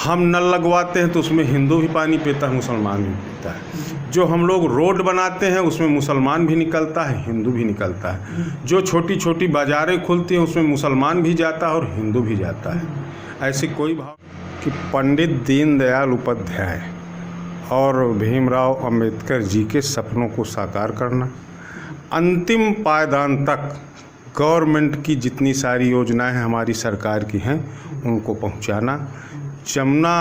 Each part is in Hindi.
हम नल लगवाते हैं तो उसमें हिंदू भी पानी पीता है, मुसलमान भी पीता है। जो हम लोग रोड बनाते हैं उसमें मुसलमान भी निकलता है, हिंदू भी निकलता है। जो छोटी छोटी बाज़ारें खुलती हैं उसमें मुसलमान भी जाता है और हिंदू भी जाता है। ऐसी कोई भाव कि पंडित दीनदयाल उपाध्याय और भीमराव अंबेडकर जी के सपनों को साकार करना, अंतिम पायदान तक गवर्नमेंट की जितनी सारी योजनाएं हमारी सरकार की हैं उनको पहुंचाना। जमुना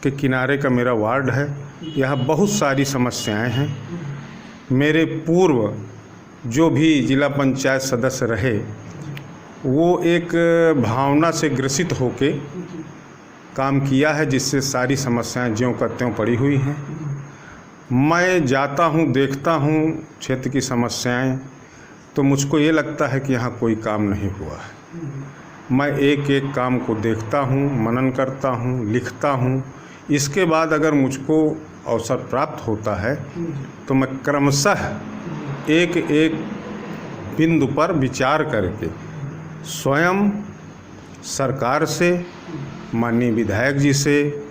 के किनारे का मेरा वार्ड है, यहाँ बहुत सारी समस्याएं हैं। मेरे पूर्व जो भी जिला पंचायत सदस्य रहे वो एक भावना से ग्रसित होके काम किया है, जिससे सारी समस्याएं ज्यों का त्यों पड़ी हुई हैं। मैं जाता हूँ, देखता हूँ क्षेत्र की समस्याएं, तो मुझको ये लगता है कि यहाँ कोई काम नहीं हुआ है। मैं एक एक काम को देखता हूँ, मनन करता हूँ, लिखता हूँ। इसके बाद अगर मुझको अवसर प्राप्त होता है तो मैं क्रमशः एक एक बिंदु पर विचार करके स्वयं सरकार से, माननीय विधायक जी से,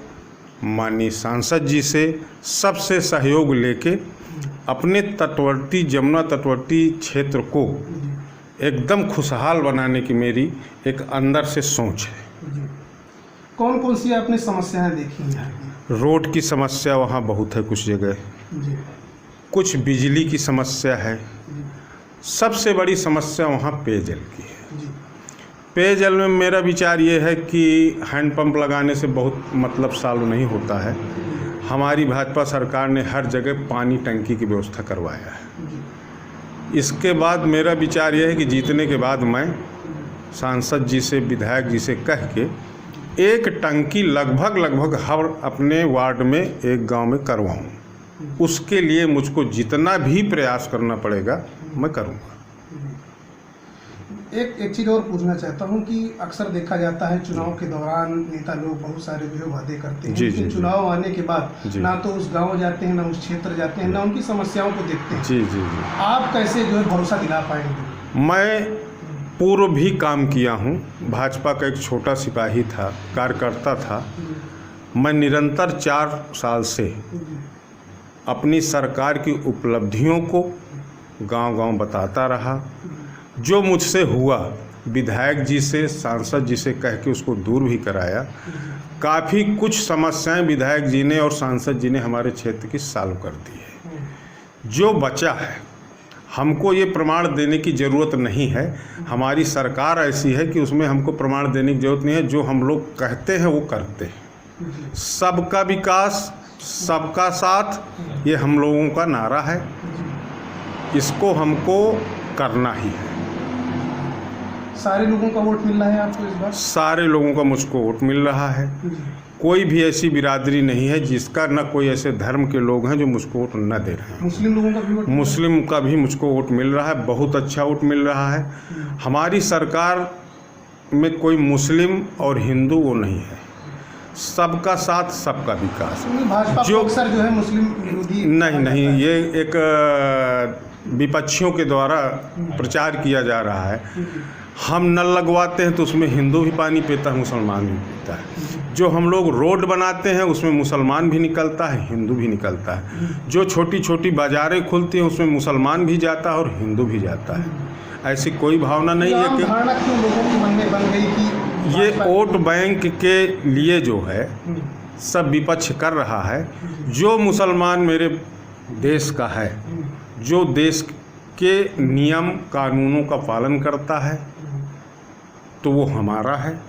माननीय सांसद जी से सबसे सहयोग लेके अपने तटवर्ती जमुना तटवर्ती क्षेत्र को एकदम खुशहाल बनाने की मेरी एक अंदर से सोच है। कौन कौन सी आपने समस्याएं देखी हैं? रोड की समस्या वहाँ बहुत है कुछ जगह, कुछ बिजली की समस्या है, सबसे बड़ी समस्या वहाँ पेयजल की है। पेयजल में मेरा विचार ये है कि हैंडपंप लगाने से बहुत मतलब सॉल्व नहीं होता है। हमारी भाजपा सरकार ने हर जगह पानी टंकी की व्यवस्था करवाया है। इसके बाद मेरा विचार यह है कि जीतने के बाद मैं सांसद जी से, विधायक जी से कह के एक टंकी लगभग हर अपने वार्ड में, एक गांव में करवाऊं। उसके लिए मुझको जितना भी प्रयास करना पड़ेगा मैं करूंगा। एक चीज़ और पूछना चाहता हूं कि अक्सर देखा जाता है चुनाव के दौरान नेता लोग बहुत सारे जो है वादे करते हैं, लेकिन चुनाव आने के बाद ना तो उस गांव जाते हैं, ना उस क्षेत्र जाते हैं, ना उनकी समस्याओं को देखते हैं। जी। आप कैसे जो है भरोसा दिला पाएंगे? मैं पूर्व भी काम किया हूँ, भाजपा का एक छोटा सिपाही था, कार्यकर्ता था। मैं निरंतर 4 साल से अपनी सरकार की उपलब्धियों को गांव-गांव बताता रहा। जो मुझसे हुआ विधायक जी से, सांसद जी से कह के उसको दूर भी कराया। काफ़ी कुछ समस्याएं विधायक जी ने और सांसद जी ने हमारे क्षेत्र की सॉल्व कर दी है। जो बचा है हमको ये प्रमाण देने की ज़रूरत नहीं है। हमारी सरकार ऐसी है कि उसमें हमको प्रमाण देने की ज़रूरत नहीं है। जो हम लोग कहते हैं वो करते हैं। सबका विकास, सबका साथ, ये हम लोगों का नारा है। इसको हमको करना ही है। सारे लोगों का वोट मिल रहा है आपको इस बार? सारे लोगों का मुझको वोट मिल रहा है। कोई भी ऐसी बिरादरी नहीं है जिसका, न कोई ऐसे धर्म के लोग हैं जो मुझको वोट न दे रहे हैं। मुस्लिम लोगों का भी वोट? मुस्लिम का भी मुझको वोट मिल रहा है, बहुत अच्छा वोट मिल रहा है। हमारी सरकार में कोई मुस्लिम और हिंदू वो नहीं है, सबका साथ, सबका विकास। जो अक्सर जो है मुस्लिम विरोधी नहीं, ये एक विपक्षियों के द्वारा प्रचार किया जा रहा है। हम नल लगवाते हैं तो उसमें हिंदू भी पानी पीता है, मुसलमान भी पीता है। जो हम लोग रोड बनाते हैं उसमें मुसलमान भी निकलता है, हिंदू भी निकलता है। जो छोटी छोटी बाज़ारें खुलती हैं उसमें मुसलमान भी जाता है और हिंदू भी जाता है। ऐसी कोई भावना नहीं है कि लोगों के मन में बन गई कि ये वोट बैंक के लिए जो है सब विपक्ष कर रहा है। जो मुसलमान मेरे देश का है, जो देश के नियम कानूनों का पालन करता है, तो वो हमारा है।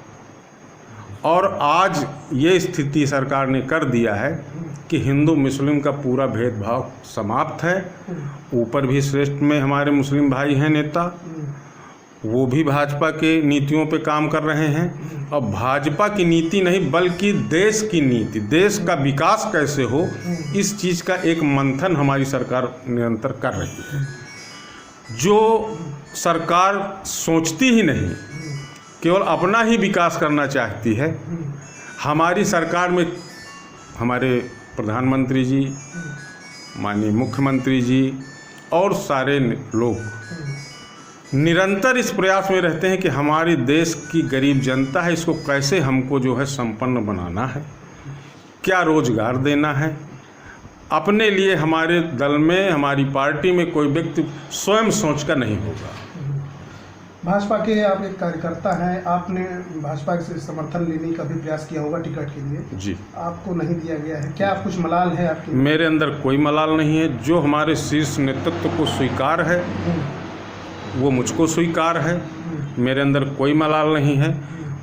और आज ये स्थिति सरकार ने कर दिया है कि हिंदू मुस्लिम का पूरा भेदभाव समाप्त है। ऊपर भी श्रेष्ठ में हमारे मुस्लिम भाई हैं नेता, वो भी भाजपा के नीतियों पे काम कर रहे हैं। और भाजपा की नीति नहीं बल्कि देश की नीति, देश का विकास कैसे हो, इस चीज़ का एक मंथन हमारी सरकार निरंतर कर रही है। जो सरकार सोचती ही नहीं, केवल अपना ही विकास करना चाहती है। हमारी सरकार में हमारे प्रधानमंत्री जी, माननीय मुख्यमंत्री जी और सारे लोग निरंतर इस प्रयास में रहते हैं कि हमारे देश की गरीब जनता है, इसको कैसे हमको जो है संपन्न बनाना है। क्या रोजगार देना है। अपने लिए हमारे दल में, हमारी पार्टी में कोई व्यक्ति स्वयं सोचकर नहीं होगा। भाजपा के आप एक कार्यकर्ता हैं, आपने भाजपा से समर्थन लेने का भी प्रयास किया होगा टिकट के लिए जी। आपको नहीं दिया गया है, क्या कुछ मलाल है आपके? मेरे अंदर कोई मलाल नहीं है। जो हमारे शीर्ष नेतृत्व को स्वीकार है वो मुझको स्वीकार है। मेरे अंदर कोई मलाल नहीं है।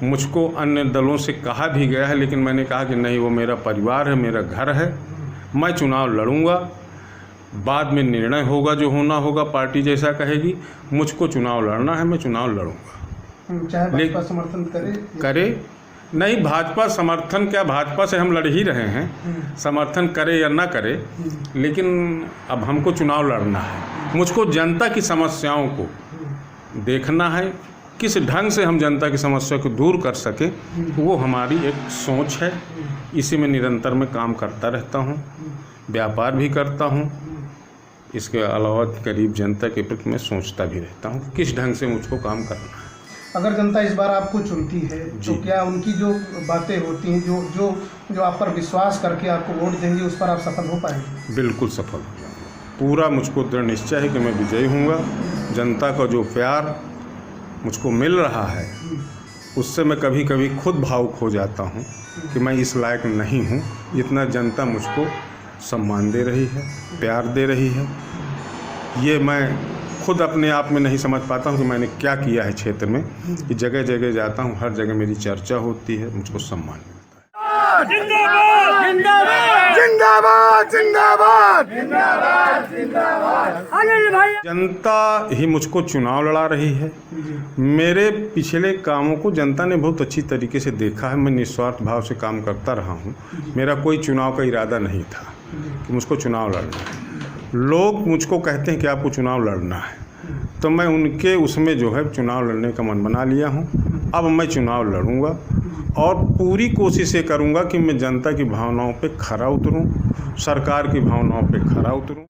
मुझको अन्य दलों से कहा भी गया है, लेकिन मैंने कहा कि नहीं, वो मेरा परिवार है, मेरा घर है, मैं चुनाव लड़ूंगा। बाद में निर्णय होगा, जो होना होगा, पार्टी जैसा कहेगी। मुझको चुनाव लड़ना है, मैं चुनाव लड़ूंगा। चाहे भाजपा समर्थन करे नहीं, भाजपा समर्थन क्या, भाजपा से हम लड़ ही रहे हैं, समर्थन करे या ना करे, लेकिन अब हमको चुनाव लड़ना है। मुझको जनता की समस्याओं को देखना है, किस ढंग से हम जनता की समस्या को दूर कर सकें, वो हमारी एक सोच है। इसी में निरंतर मैं काम करता रहता हूँ, व्यापार भी करता हूँ। इसके अलावा गरीब जनता के प्रति मैं सोचता भी रहता हूँ किस ढंग से मुझको काम करना है। अगर जनता इस बार आपको चुनती है तो क्या उनकी जो बातें होती हैं, जो जो जो आप पर विश्वास करके आपको वोट देंगे, उस पर आप सफल हो पाएंगे? बिल्कुल सफल हो जाऊंगा। पूरा मुझको दृढ़ निश्चय है कि मैं विजयी हूँगा। जनता का जो प्यार मुझको मिल रहा है, उससे मैं कभी कभी खुद भावुक हो जाता हूँ कि मैं इस लायक नहीं हूँ। जितना जनता मुझको सम्मान दे रही है, प्यार दे रही है, ये मैं खुद अपने आप में नहीं समझ पाता हूँ कि मैंने क्या किया है क्षेत्र में। कि जगह जगह जाता हूँ, हर जगह मेरी चर्चा होती है, मुझको सम्मान मिलता है। जिंदाबाद जिंदाबाद जिंदाबाद जिंदाबाद जिंदाबाद अनिल भाई। जनता ही मुझको चुनाव लड़ा रही है। मेरे पिछले कामों को जनता ने बहुत अच्छी तरीके से देखा है। मैं निस्वार्थ भाव से काम करता रहा हूँ। मेरा कोई चुनाव का इरादा नहीं था कि मुझको चुनाव लड़ना है। लोग मुझको कहते हैं कि आपको चुनाव लड़ना है, तो मैं उनके उसमें जो है चुनाव लड़ने का मन बना लिया हूँ। अब मैं चुनाव लड़ूंगा और पूरी कोशिश ये करूंगा कि मैं जनता की भावनाओं पे खरा उतरूं, सरकार की भावनाओं पे खरा उतरूं।